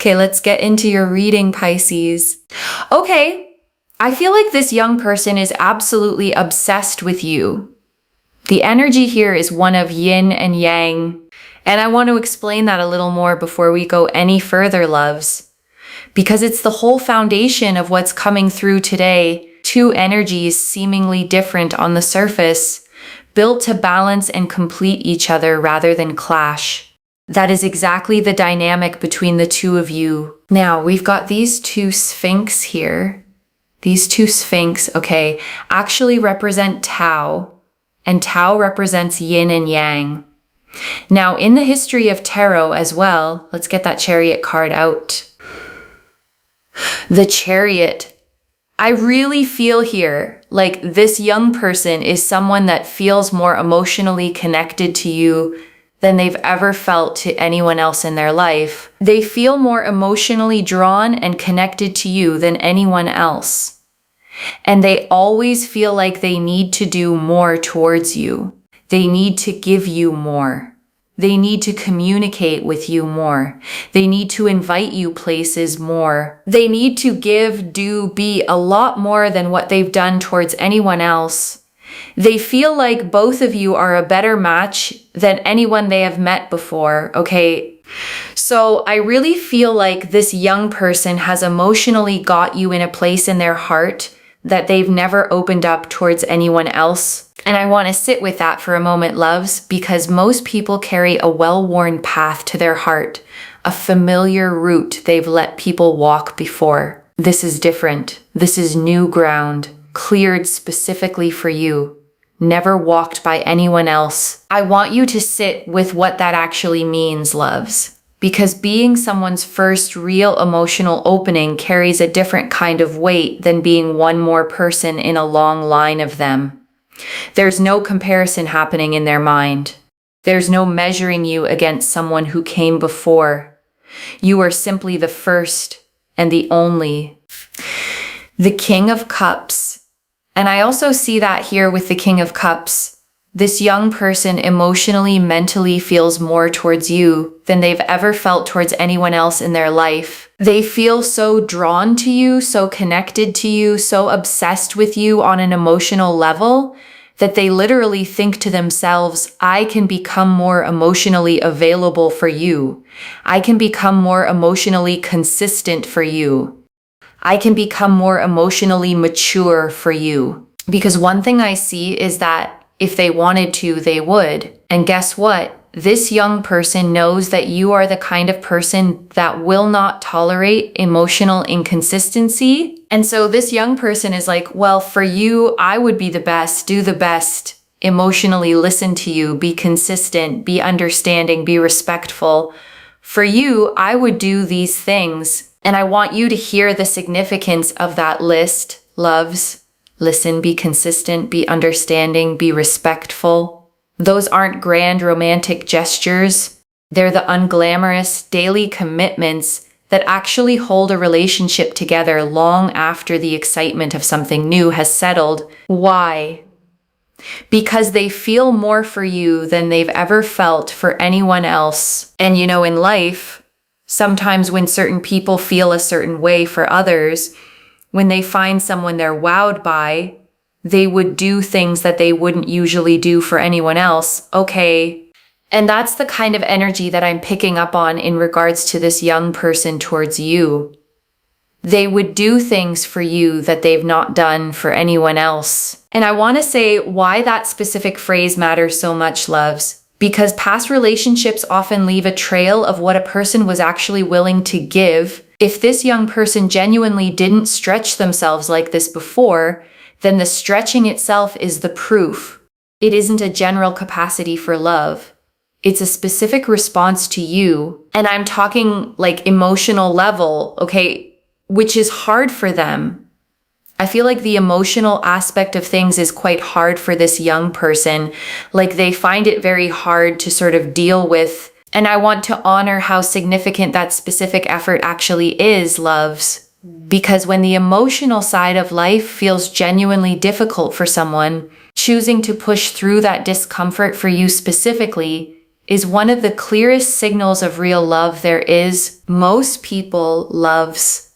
Okay, let's get into your reading, Pisces. Okay, I feel like this young person is absolutely obsessed with you. The energy here is one of yin and yang, and I want to explain that a little more before we go any further, loves, because it's the whole foundation of what's coming through today. Two energies seemingly different on the surface, built to balance and complete each other rather than clash. That is exactly the dynamic between the two of you. Now, we've got these two sphinx here. These two sphinx, okay, actually represent Tao, and Tao represents yin and yang. Now, in the history of tarot as well, let's get that Chariot card out. The Chariot. I really feel here like this young person is someone that feels more emotionally connected to you than they've ever felt to anyone else in their life. They feel more emotionally drawn and connected to you than anyone else. And they always feel like they need to do more towards you. They need to give you more. They need to communicate with you more. They need to invite you places more. They need to give, do, be a lot more than what they've done towards anyone else. They feel like both of you are a better match than anyone they have met before, okay? So I really feel like this young person has emotionally got you in a place in their heart that they've never opened up towards anyone else. And I want to sit with that for a moment, loves, because most people carry a well-worn path to their heart, a familiar route they've let people walk before. This is different. This is new ground, cleared specifically for you, never walked by anyone else. I want you to sit with what that actually means, loves, because being someone's first real emotional opening carries a different kind of weight than being one more person in a long line of them. There's no comparison happening in their mind. There's no measuring you against someone who came before. You are simply the first and the only. The King of Cups. And I also see that here with the King of Cups. This young person emotionally, mentally feels more towards you than they've ever felt towards anyone else in their life. They feel so drawn to you, so connected to you, so obsessed with you on an emotional level that they literally think to themselves, I can become more emotionally available for you. I can become more emotionally consistent for you. I can become more emotionally mature for you. Because one thing I see is that if they wanted to, they would. And guess what? This young person knows that you are the kind of person that will not tolerate emotional inconsistency. And so this young person is like, well, for you, I would be the best, do the best, emotionally listen to you, be consistent, be understanding, be respectful. For you, I would do these things. And I want you to hear the significance of that list, loves. Listen, be consistent, be understanding, be respectful. Those aren't grand romantic gestures. They're the unglamorous daily commitments that actually hold a relationship together long after the excitement of something new has settled. Why? Because they feel more for you than they've ever felt for anyone else. And you know, in life, sometimes when certain people feel a certain way for others, when they find someone they're wowed by, they would do things that they wouldn't usually do for anyone else. Okay. And that's the kind of energy that I'm picking up on in regards to this young person towards you. They would do things for you that they've not done for anyone else. And I want to say why that specific phrase matters so much, loves, because past relationships often leave a trail of what a person was actually willing to give. If this young person genuinely didn't stretch themselves like this before, then the stretching itself is the proof. It isn't a general capacity for love. It's a specific response to you. And I'm talking like emotional level, okay, which is hard for them. I feel like the emotional aspect of things is quite hard for this young person. Like they find it very hard to sort of deal with. And I want to honor how significant that specific effort actually is, loves. Because when the emotional side of life feels genuinely difficult for someone, choosing to push through that discomfort for you specifically is one of the clearest signals of real love there is. Most people loves.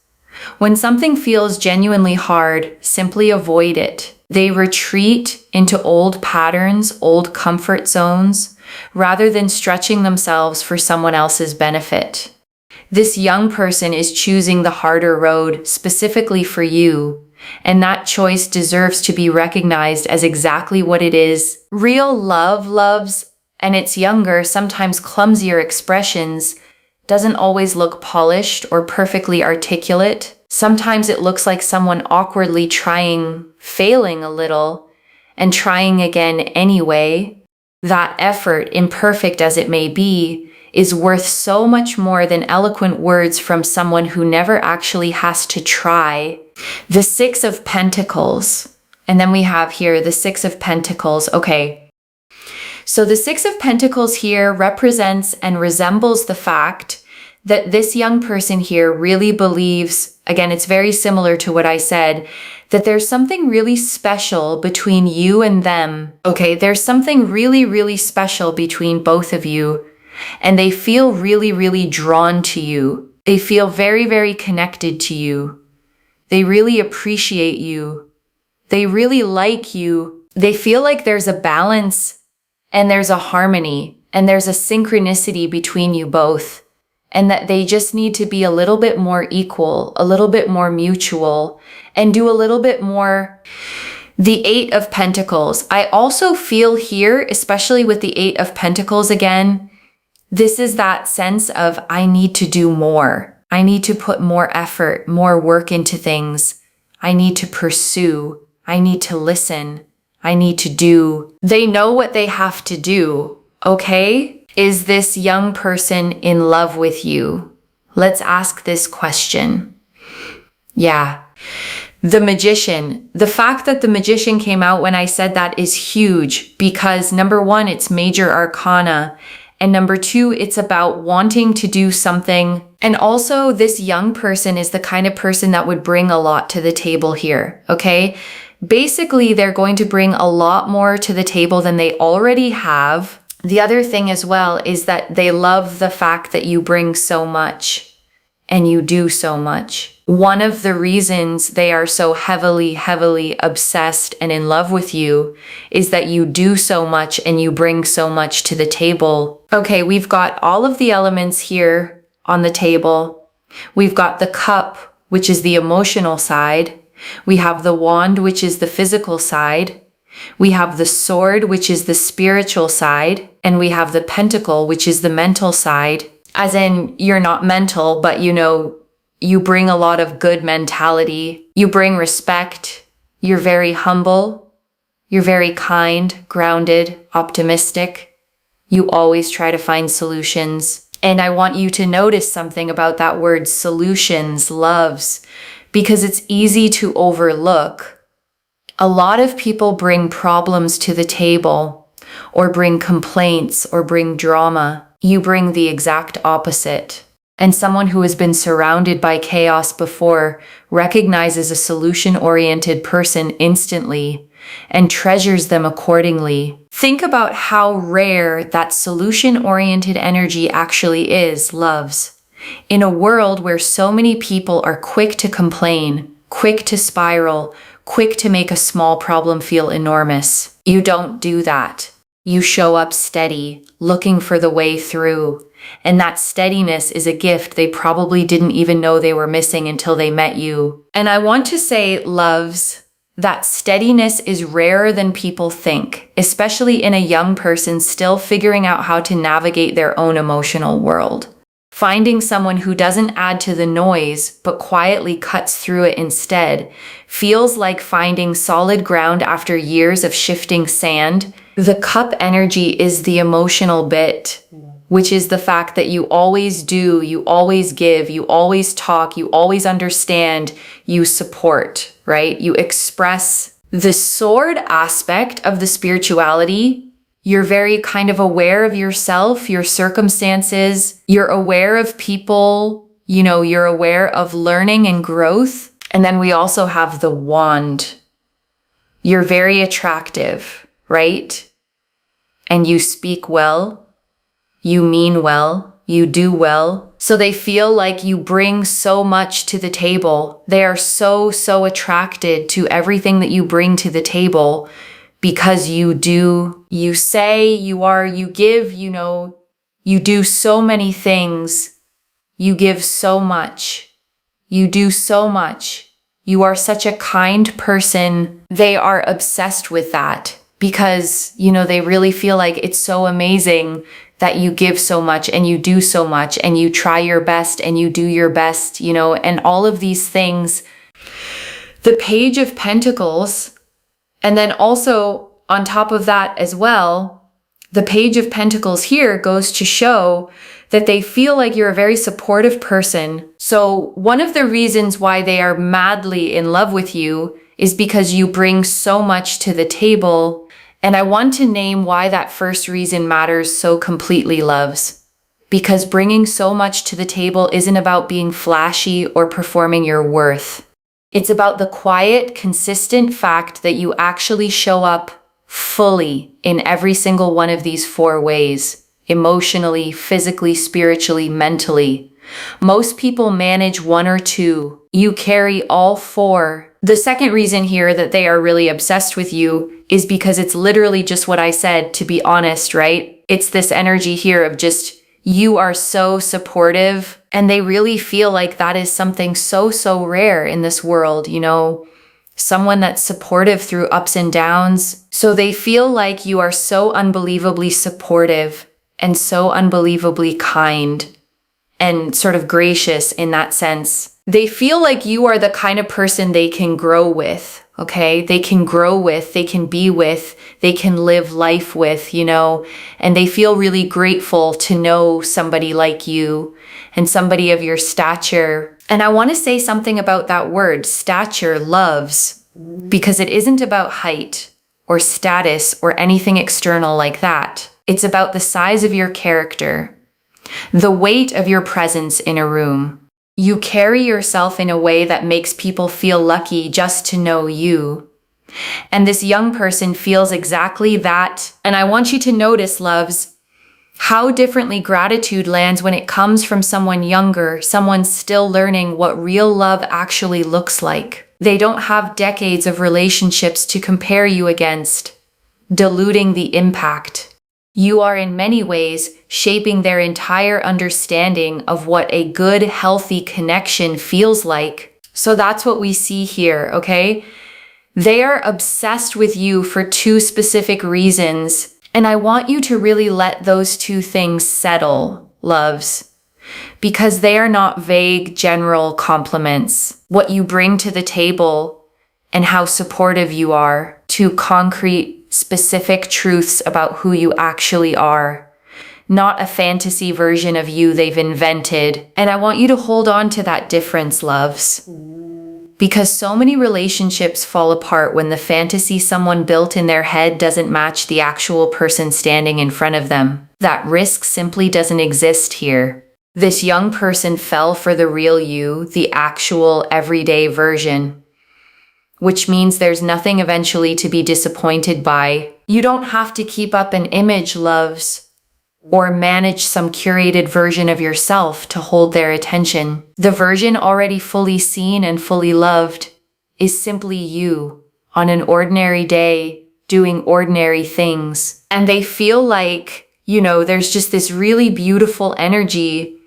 When something feels genuinely hard, simply avoid it. They retreat into old patterns, old comfort zones, rather than stretching themselves for someone else's benefit. This young person is choosing the harder road specifically for you, and that choice deserves to be recognized as exactly what it is. Real love loves, and its younger, sometimes clumsier expressions doesn't always look polished or perfectly articulate. Sometimes it looks like someone awkwardly trying, failing a little, and trying again anyway. That effort, imperfect as it may be, is worth so much more than eloquent words from someone who never actually has to try. The Six of Pentacles. And then we have here the Six of Pentacles. Okay. So the Six of Pentacles here represents and resembles the fact that this young person here really believes, again, it's very similar to what I said, that there's something really special between you and them. Okay, there's something really, really special between both of you. And they feel really, really drawn to you. They feel very, very connected to you. They really appreciate you. They really like you. They feel like there's a balance and there's a harmony and there's a synchronicity between you both. And that they just need to be a little bit more equal, a little bit more mutual, and do a little bit more. The Eight of Pentacles. I also feel here, especially with the Eight of Pentacles again, this is that sense of I need to do more. I need to put more effort, more work into things. I need to pursue. I need to listen. I need to do. They know what they have to do, okay? Is this young person in love with you? Let's ask this question. Yeah. The Magician. The fact that the Magician came out when I said that is huge because number one, it's major arcana. And number two, it's about wanting to do something. And also this young person is the kind of person that would bring a lot to the table here. Okay. Basically, they're going to bring a lot more to the table than they already have. The other thing as well is that they love the fact that you bring so much and you do so much. One of the reasons they are so heavily, heavily obsessed and in love with you is that you do so much and you bring so much to the table. Okay, we've got all of the elements here on the table. We've got the cup, which is the emotional side. We have the wand, which is the physical side. We have the sword, which is the spiritual side, and we have the pentacle, which is the mental side. As in, you're not mental, but you bring a lot of good mentality. You bring respect. You're very humble. You're very kind, grounded, optimistic. You always try to find solutions. And I want you to notice something about that word solutions, loves, because it's easy to overlook. A lot of people bring problems to the table, or bring complaints, or bring drama. You bring the exact opposite. And someone who has been surrounded by chaos before recognizes a solution-oriented person instantly and treasures them accordingly. Think about how rare that solution-oriented energy actually is, loves. In a world where so many people are quick to complain, quick to spiral, quick to make a small problem feel enormous. You don't do that. You show up steady, looking for the way through. And that steadiness is a gift they probably didn't even know they were missing until they met you. And I want to say, loves, that steadiness is rarer than people think, especially in a young person still figuring out how to navigate their own emotional world. Finding someone who doesn't add to the noise, but quietly cuts through it instead, feels like finding solid ground after years of shifting sand. The cup energy is the emotional bit, which is the fact that you always do, you always give, you always talk, you always understand, you support, right? You express. The sword aspect of the spirituality. You're very kind of aware of yourself, your circumstances. You're aware of people, you're aware of learning and growth. And then we also have the wand. You're very attractive, right? And you speak well. you mean well, you do well. So they feel like you bring so much to the table. They are so attracted to everything that you bring to the table because you do, you say, you are, you give, you do so many things. You give so much. You do so much. You are such a kind person. They are obsessed with that because, they really feel like it's so amazing that you give so much and you do so much and you try your best and you do your best, and all of these things. The Page of Pentacles, and then also on top of that as well, the Page of Pentacles here goes to show that they feel like you're a very supportive person. So one of the reasons why they are madly in love with you is because you bring so much to the table. And I want to name why that first reason matters so completely, loves. Because bringing so much to the table isn't about being flashy or performing your worth. It's about the quiet, consistent fact that you actually show up fully in every single one of these 4 ways. Emotionally, physically, spiritually, mentally. Most people manage 1 or 2. You carry all 4. The second reason here that they are really obsessed with you is because it's literally just what I said, to be honest, right? It's this energy here of just, you are so supportive, and they really feel like that is something so rare in this world, someone that's supportive through ups and downs. So they feel like you are so unbelievably supportive and so unbelievably kind and sort of gracious in that sense. They feel like you are the kind of person they can grow with, okay? They can grow with, they can be with, they can live life with, and they feel really grateful to know somebody like you and somebody of your stature. And I want to say something about that word, stature, loves, because it isn't about height or status or anything external like that. It's about the size of your character, the weight of your presence in a room. You carry yourself in a way that makes people feel lucky just to know you. And this young person feels exactly that. And I want you to notice, loves, how differently gratitude lands when it comes from someone younger, someone still learning what real love actually looks like. They don't have decades of relationships to compare you against, diluting the impact. You are in many ways shaping their entire understanding of what a good, healthy connection feels like. So that's what we see here, okay? They are obsessed with you for 2 specific reasons. And I want you to really let those 2 things settle, loves, because they are not vague, general compliments. What you bring to the table and how supportive you are, to concrete, specific truths about who you actually are, not a fantasy version of you they've invented. And I want you to hold on to that difference, loves, because so many relationships fall apart when the fantasy someone built in their head doesn't match the actual person standing in front of them. That risk simply doesn't exist here. This young person fell for the real you, the actual everyday version, which means there's nothing eventually to be disappointed by. You don't have to keep up an image, loves, or manage some curated version of yourself to hold their attention. The version already fully seen and fully loved is simply you on an ordinary day doing ordinary things. And they feel like, there's just this really beautiful energy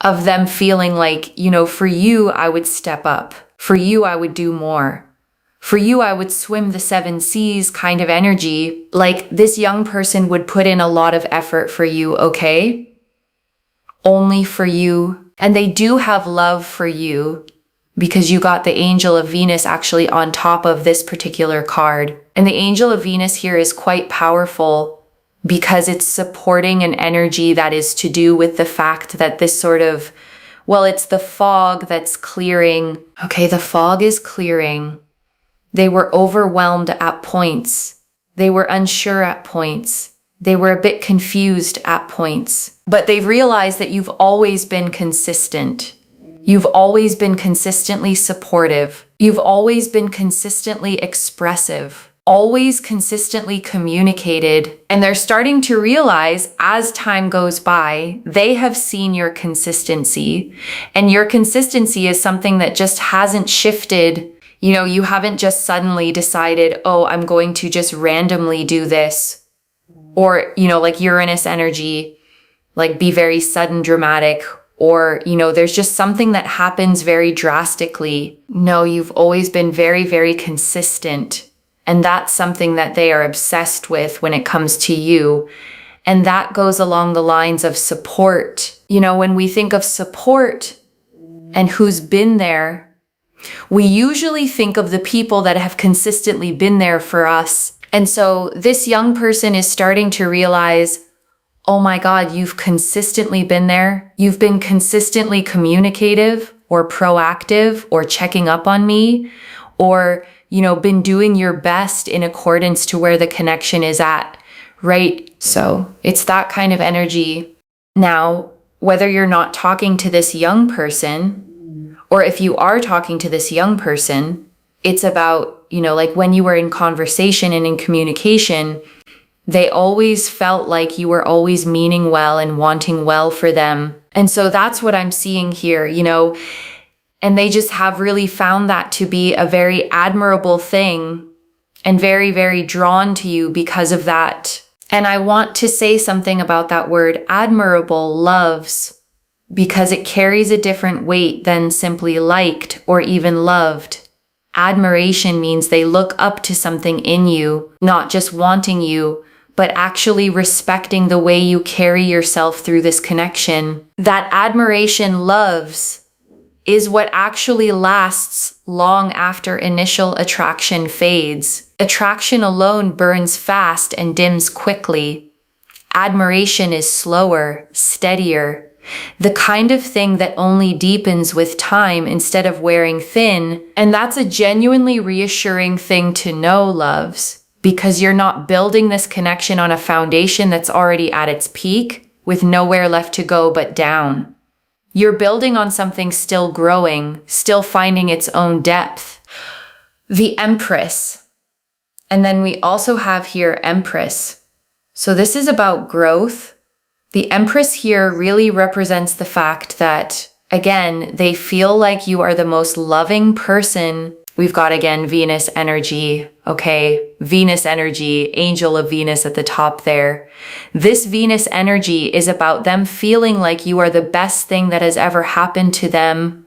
of them feeling like, for you, I would step up. For you, I would do more. For you, I would swim the 7 seas kind of energy. Like this young person would put in a lot of effort for you, okay? Only for you. And they do have love for you because you got the Angel of Venus actually on top of this particular card. And the Angel of Venus here is quite powerful because it's supporting an energy that is to do with the fact that this sort of, it's the fog that's clearing. Okay, the fog is clearing. They were overwhelmed at points. They were unsure at points. They were a bit confused at points. But they've realized that you've always been consistent. You've always been consistently supportive. You've always been consistently expressive. always consistently communicated, and they're starting to realize as time goes by, they have seen your consistency, and your consistency is something that just hasn't shifted. You haven't just suddenly decided, oh, I'm going to just randomly do this, or, like Uranus energy, like be very sudden, dramatic, or, there's just something that happens very drastically. No, you've always been very, very consistent. And that's something that they are obsessed with when it comes to you. And that goes along the lines of support. When we think of support and who's been there, we usually think of the people that have consistently been there for us. And so this young person is starting to realize, oh my God, you've consistently been there. You've been consistently communicative or proactive or checking up on me, or been doing your best in accordance to where the connection is at, right? So it's that kind of energy. Now, whether you're not talking to this young person, or if you are talking to this young person, it's about, like when you were in conversation and in communication, they always felt like you were always meaning well and wanting well for them. And so that's what I'm seeing here, and they just have really found that to be a very admirable thing and very, very drawn to you because of that. And I want to say something about that word admirable, loves, because it carries a different weight than simply liked or even loved. Admiration means they look up to something in you, not just wanting you, but actually respecting the way you carry yourself through this connection. That admiration, loves, is what actually lasts long after initial attraction fades. Attraction alone burns fast and dims quickly. Admiration is slower, steadier, the kind of thing that only deepens with time instead of wearing thin. And that's a genuinely reassuring thing to know, loves, because you're not building this connection on a foundation that's already at its peak with nowhere left to go but down. You're building on something still growing, still finding its own depth. The Empress. And then we also have here Empress. So this is about growth. The Empress here really represents the fact that, again, they feel like you are the most loving person. We've got, again, Venus energy. Okay, Venus energy, angel of Venus at the top there. This Venus energy is about them feeling like you are the best thing that has ever happened to them.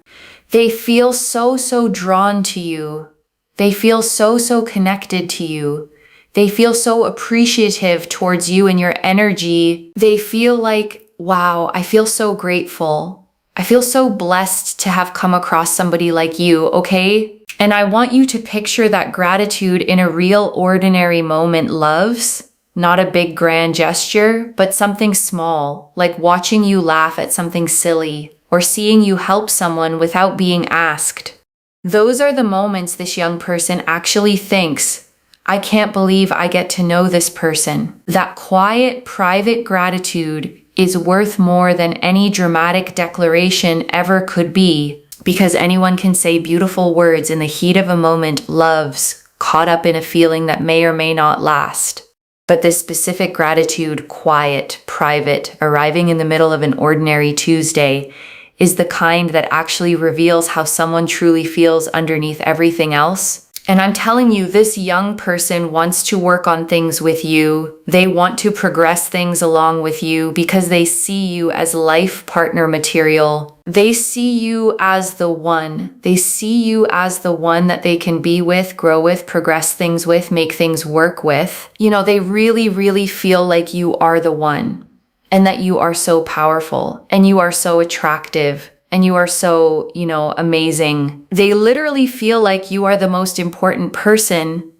They feel so drawn to you. They feel so connected to you. They feel so appreciative towards you and your energy. They feel like, wow, I feel so grateful. I feel so blessed to have come across somebody like you, okay? And I want you to picture that gratitude in a real ordinary moment, loves. Not a big grand gesture, but something small, like watching you laugh at something silly or seeing you help someone without being asked. Those are the moments this young person actually thinks, I can't believe I get to know this person. That quiet, private gratitude is worth more than any dramatic declaration ever could be. Because anyone can say beautiful words in the heat of a moment, loves, caught up in a feeling that may or may not last. But this specific gratitude, quiet, private, arriving in the middle of an ordinary Tuesday, is the kind that actually reveals how someone truly feels underneath everything else. And I'm telling you, this young person wants to work on things with you. They want to progress things along with you because they see you as life partner material. They see you as the one. They see you as the one that they can be with, grow with, progress things with, make things work with. They really feel like you are the one, and that you are so powerful, and you are so attractive, and you are so, amazing. They literally feel like you are the most important person,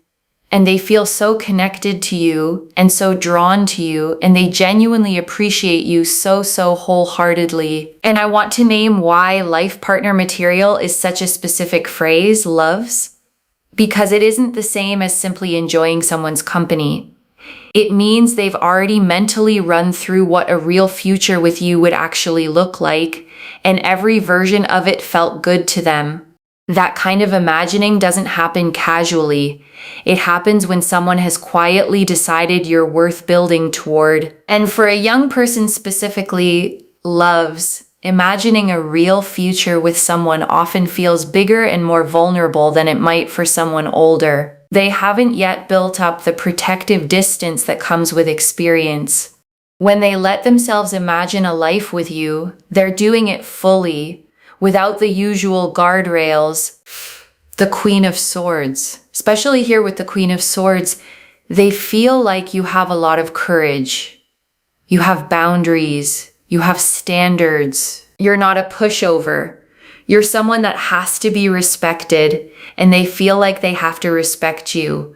and they feel so connected to you and so drawn to you, and they genuinely appreciate you so wholeheartedly. And I want to name why life partner material is such a specific phrase, loves, because it isn't the same as simply enjoying someone's company. It means they've already mentally run through what a real future with you would actually look like, and every version of it felt good to them. That kind of imagining doesn't happen casually. It happens when someone has quietly decided you're worth building toward. And for a young person specifically, loves, imagining a real future with someone often feels bigger and more vulnerable than it might for someone older. They haven't yet built up the protective distance that comes with experience. When they let themselves imagine a life with you, they're doing it fully, without the usual guardrails. The Queen of Swords, especially here with the Queen of Swords, they feel like you have a lot of courage. You have boundaries. You have standards. You're not a pushover. You're someone that has to be respected, and they feel like they have to respect you.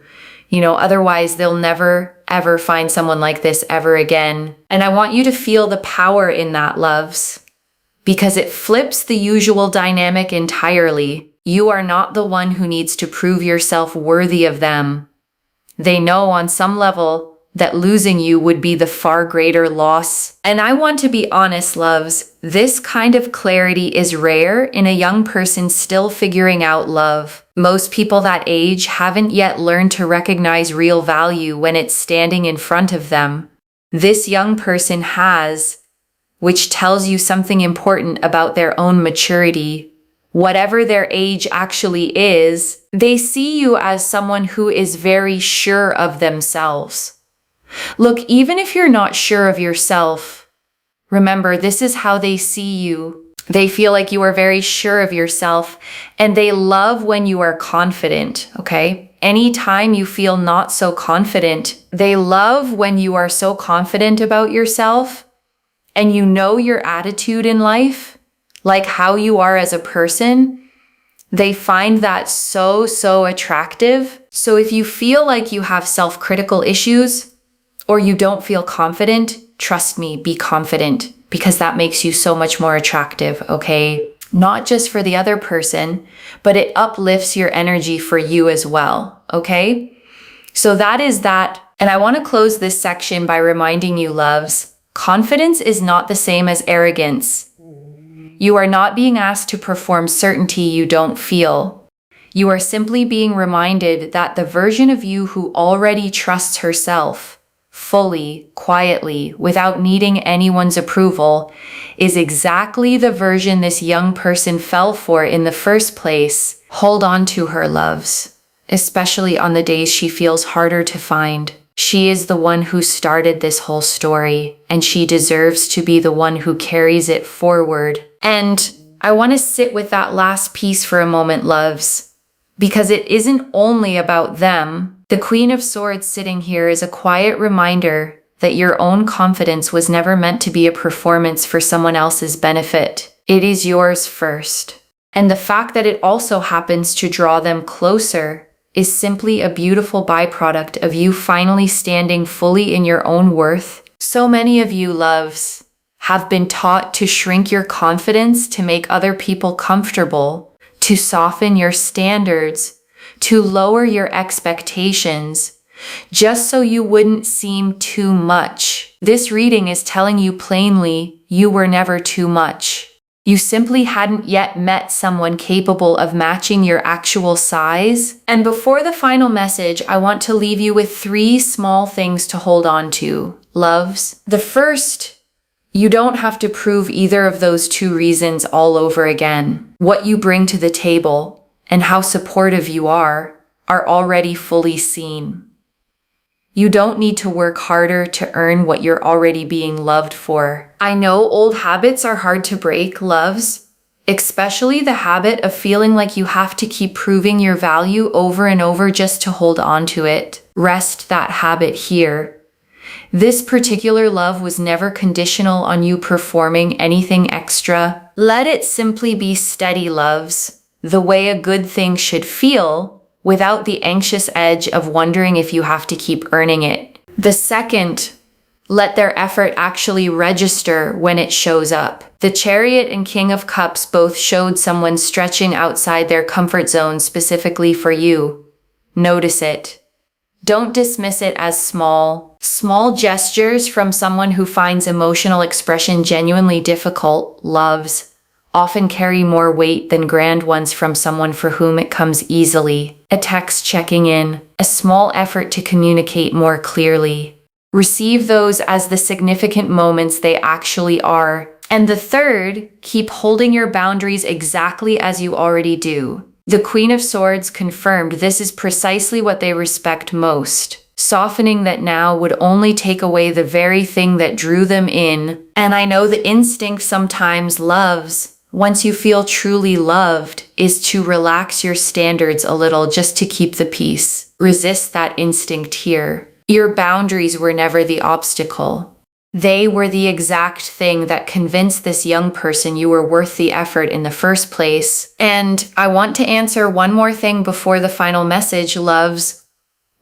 Otherwise they'll never, ever find someone like this ever again. And I want you to feel the power in that, loves, because it flips the usual dynamic entirely. You are not the one who needs to prove yourself worthy of them. They know on some level that losing you would be the far greater loss. And I want to be honest, loves, this kind of clarity is rare in a young person still figuring out love. Most people that age haven't yet learned to recognize real value when it's standing in front of them. This young person has, which tells you something important about their own maturity. Whatever their age actually is, they see you as someone who is very sure of themselves. Look, even if you're not sure of yourself, remember, this is how they see you. They feel like you are very sure of yourself, and they love when you are confident, okay? Anytime you feel not so confident, they love when you are so confident about yourself and you know your attitude in life, like how you are as a person. They find that so attractive. So if you feel like you have self-critical issues, or you don't feel confident, trust me, be confident, because that makes you so much more attractive, okay? Not just for the other person, but it uplifts your energy for you as well, okay? So that is that. And I want to close this section by reminding you, loves, confidence is not the same as arrogance. You are not being asked to perform certainty you don't feel. You are simply being reminded that the version of you who already trusts herself, fully, quietly, without needing anyone's approval, is exactly the version this young person fell for in the first place. Hold on to her, loves, especially on the days she feels harder to find. She is the one who started this whole story, and she deserves to be the one who carries it forward. And I want to sit with that last piece for a moment, loves, because it isn't only about them. The Queen of Swords sitting here is a quiet reminder that your own confidence was never meant to be a performance for someone else's benefit. It is yours first. And the fact that it also happens to draw them closer is simply a beautiful byproduct of you finally standing fully in your own worth. So many of you, loves, have been taught to shrink your confidence to make other people comfortable, to soften your standards, to lower your expectations, just so you wouldn't seem too much. This reading is telling you plainly you were never too much. You simply hadn't yet met someone capable of matching your actual size. And before the final message, I want to leave you with 3 small things to hold on to, loves. The first, you don't have to prove either of those 2 reasons all over again. What you bring to the table and how supportive you are already fully seen. You don't need to work harder to earn what you're already being loved for. I know old habits are hard to break, loves, especially the habit of feeling like you have to keep proving your value over and over just to hold on to it. Rest that habit here. This particular love was never conditional on you performing anything extra. Let it simply be steady, loves, the way a good thing should feel, without the anxious edge of wondering if you have to keep earning it. The second, let their effort actually register when it shows up. The Chariot and King of Cups both showed someone stretching outside their comfort zone specifically for you. Notice it. Don't dismiss it as small. Small gestures from someone who finds emotional expression genuinely difficult, loves, often carry more weight than grand ones from someone for whom it comes easily. A text checking in, a small effort to communicate more clearly. Receive those as the significant moments they actually are. And the third, keep holding your boundaries exactly as you already do. The Queen of Swords confirmed this is precisely what they respect most. Softening that now would only take away the very thing that drew them in. And I know the instinct sometimes loves, once you feel truly loved, is to relax your standards a little just to keep the peace. Resist that instinct here. Your boundaries were never the obstacle. They were the exact thing that convinced this young person you were worth the effort in the first place. And I want to answer one more thing before the final message, loves.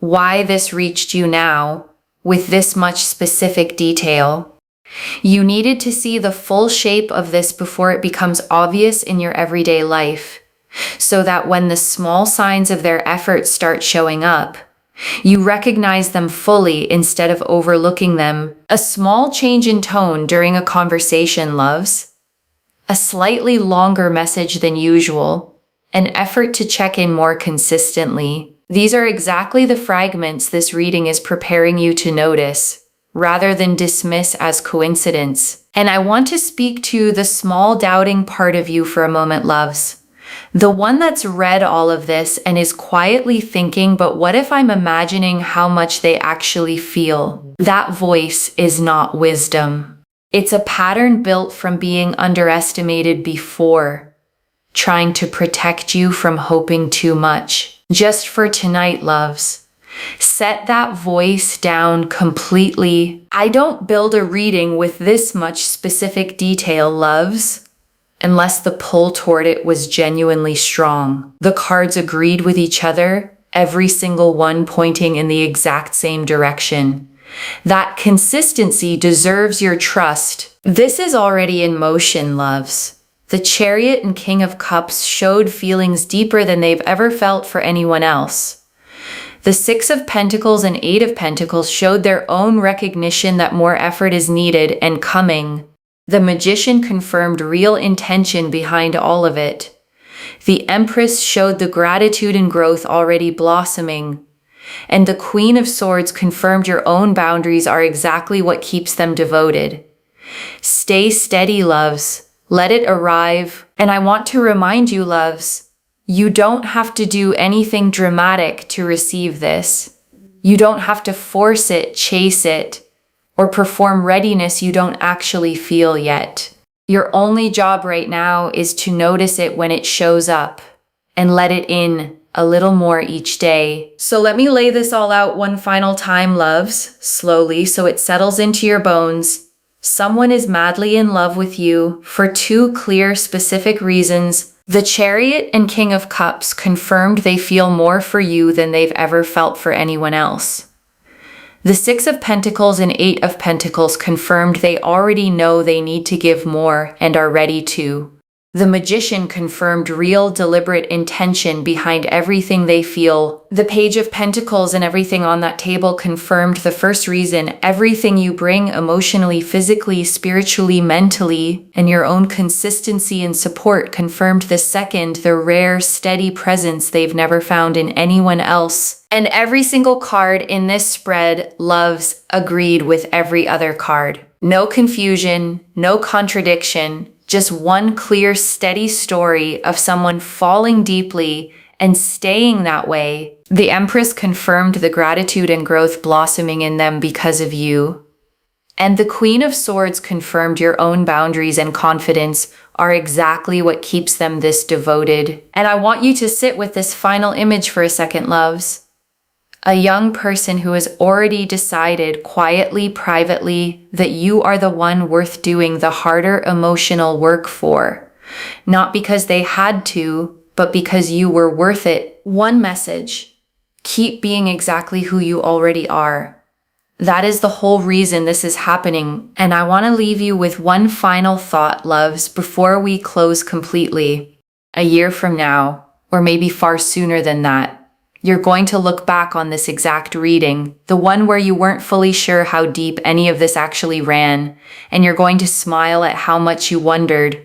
Why this reached you now, with this much specific detail. You needed to see the full shape of this before it becomes obvious in your everyday life, so that when the small signs of their effort start showing up, you recognize them fully instead of overlooking them. A small change in tone during a conversation, loves. A slightly longer message than usual. An effort to check in more consistently. These are exactly the fragments this reading is preparing you to notice, rather than dismiss as coincidence. And I want to speak to the small doubting part of you for a moment, loves. The one that's read all of this and is quietly thinking, but what if I'm imagining how much they actually feel? That voice is not wisdom. It's a pattern built from being underestimated before, trying to protect you from hoping too much. Just for tonight, loves. Set that voice down completely. I don't build a reading with this much specific detail, loves, unless the pull toward it was genuinely strong. The cards agreed with each other, every single one pointing in the exact same direction. That consistency deserves your trust. This is already in motion, loves. The Chariot and King of Cups showed feelings deeper than they've ever felt for anyone else. The Six of Pentacles and Eight of Pentacles showed their own recognition that more effort is needed and coming. The Magician confirmed real intention behind all of it. The Empress showed the gratitude and growth already blossoming. And the Queen of Swords confirmed your own boundaries are exactly what keeps them devoted. Stay steady, loves. Let it arrive. And I want to remind you, loves, you don't have to do anything dramatic to receive this. You don't have to force it, chase it, or perform readiness you don't actually feel yet. Your only job right now is to notice it when it shows up and let it in a little more each day. So let me lay this all out one final time, loves, slowly so it settles into your bones. Someone is madly in love with you for two clear, specific reasons. The Chariot and King of Cups confirmed they feel more for you than they've ever felt for anyone else. The Six of Pentacles and Eight of Pentacles confirmed they already know they need to give more and are ready to. The Magician confirmed real, deliberate intention behind everything they feel. The Page of Pentacles and everything on that table confirmed the first reason, everything you bring emotionally, physically, spiritually, mentally, and your own consistency and support confirmed the second, the rare, steady presence they've never found in anyone else. And every single card in this spread, loves, agreed with every other card. No confusion, no contradiction. Just one clear, steady story of someone falling deeply and staying that way. The Empress confirmed the gratitude and growth blossoming in them because of you. And the Queen of Swords confirmed your own boundaries and confidence are exactly what keeps them this devoted. And I want you to sit with this final image for a second, loves. A young person who has already decided quietly, privately, that you are the one worth doing the harder emotional work for. Not because they had to, but because you were worth it. One message: keep being exactly who you already are. That is the whole reason this is happening. And I want to leave you with one final thought, loves, before we close completely. A year from now, or maybe far sooner than that, you're going to look back on this exact reading, the one where you weren't fully sure how deep any of this actually ran, and you're going to smile at how much you wondered,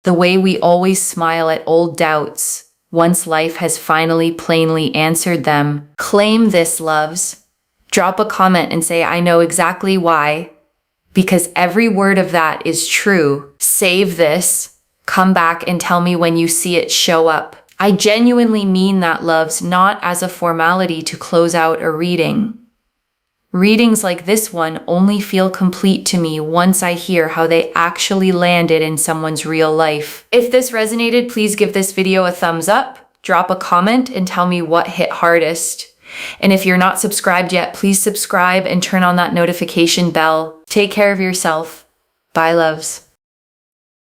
The way we always smile at old doubts once life has finally plainly answered them. Claim this, loves. Drop a comment and say, I know exactly why, because every word of that is true. Save this. Come back and tell me when you see it show up. I genuinely mean that, loves, not as a formality to close out a reading. Readings like this one only feel complete to me once I hear how they actually landed in someone's real life. If this resonated, please give this video a thumbs up, drop a comment, and tell me what hit hardest. And if you're not subscribed yet, please subscribe and turn on that notification bell. Take care of yourself. Bye, loves.